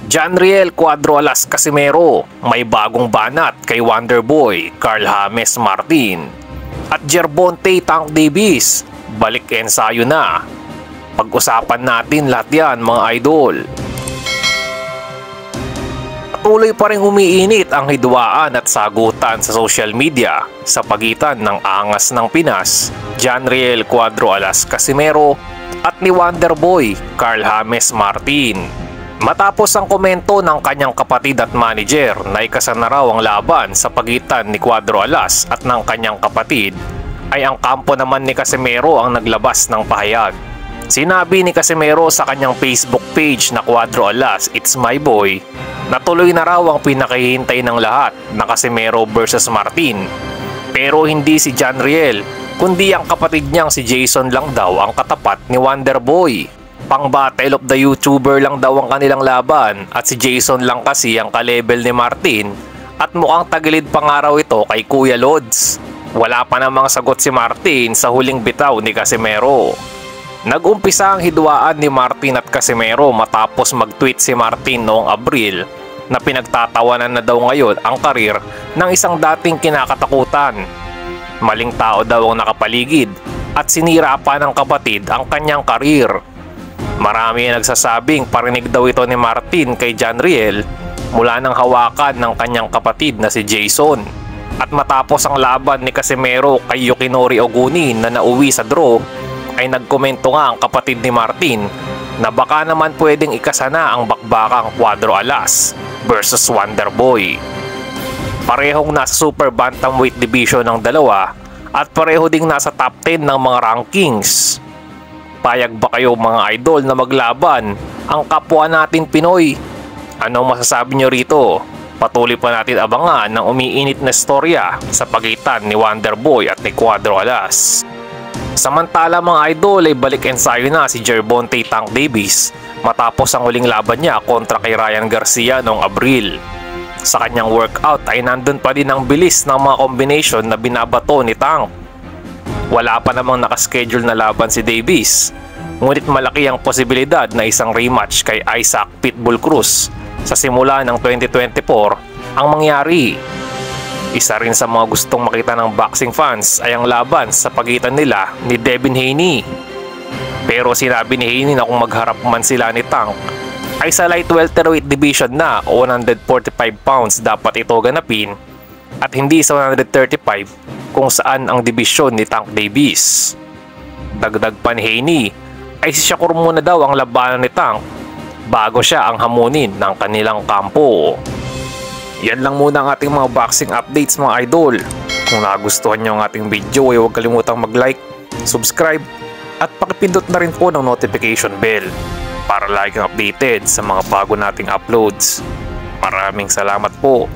Janriel Cuadro Alas Casimero may bagong banat kay Wonderboy Carl James Martin. At Gervonta Tank Davis, balik ensayo na. Pag-usapan natin lahat yan mga idol. Patuloy pa rin umiinit ang hidwaan at sagutan sa social media sa pagitan ng angas ng Pinas, Janriel Cuadro Alas Casimero at ni Wonderboy Carl James Martin. Matapos ang komento ng kanyang kapatid at manager na ikasa na raw ang laban sa pagitan ni Cuadro Alas at ng kanyang kapatid, ay ang kampo naman ni Casimero ang naglabas ng pahayag. Sinabi ni Casimero sa kanyang Facebook page na Cuadro Alas It's My Boy na tuloy na raw ang pinakahihintay ng lahat na Casimero versus Martin. Pero hindi si Janriel kundi ang kapatid niyang si Jason lang daw ang katapat ni Wonderboy. Pang battle of the YouTuber lang daw ang kanilang laban at si Jason lang kasi ang ka-level ni Martin at mukhang tagilid pa nga raw ito kay Kuya Lods. Wala pa namang sagot si Martin sa huling bitaw ni Casimero. Nag-umpisa ang hidwaan ni Martin at Casimero matapos mag-tweet si Martin noong Abril na pinagtatawanan na daw ngayon ang karir ng isang dating kinakatakutan. Maling tao daw ang nakapaligid at sinira pa ng kapatid ang kanyang karir. Marami ang nagsasabing parinig daw ito ni Martin kay Janriel mula ng hawakan ng kanyang kapatid na si Jason. At matapos ang laban ni Casimero kay Yukinori Oguni na nauwi sa draw, ay nagkomento nga ang kapatid ni Martin na baka naman pwedeng ikasana ang bakbakang Cuadro Alas versus Wonderboy. Parehong nasa super bantamweight division ng dalawa at pareho ding nasa top 10 ng mga rankings. Payag ba kayo mga idol na maglaban ang kapwa natin Pinoy? Anong masasabi nyo rito? Patuloy pa natin abangan ng umiinit na storya sa pagitan ni Wonderboy at ni Cuadro Alas. Samantala mga idol ay balik ensayo na si Gervonta Tank Davis matapos ang huling laban niya kontra kay Ryan Garcia noong Abril. Sa kanyang workout ay nandun pa din ang bilis ng mga combination na binabato ni Tank. Wala pa namang nakaschedule na laban si Davis, ngunit malaki ang posibilidad na isang rematch kay Isaac Pitbull Cruz sa simula ng 2024 ang mangyari. Isa rin sa mga gustong makita ng boxing fans ay ang laban sa pagitan nila ni Devin Haney. Pero sinabi ni Haney na kung magharap man sila ni Tank ay sa light welterweight division na o 145 pounds dapat ito ganapin at hindi sa 135 kung saan ang dibisyon ni Tank Davis. Dagdag pa ni Haney ay si Shakur muna daw ang labanan ni Tank bago siya ang hamunin ng kanilang kampo. Yan lang muna ang ating mga boxing updates mga idol. Kung nagustuhan nyo ang ating video ay huwag kalimutang mag-like, subscribe at pakipindot na rin po ng notification bell para lagi kang updated sa mga bago nating uploads. Maraming salamat po.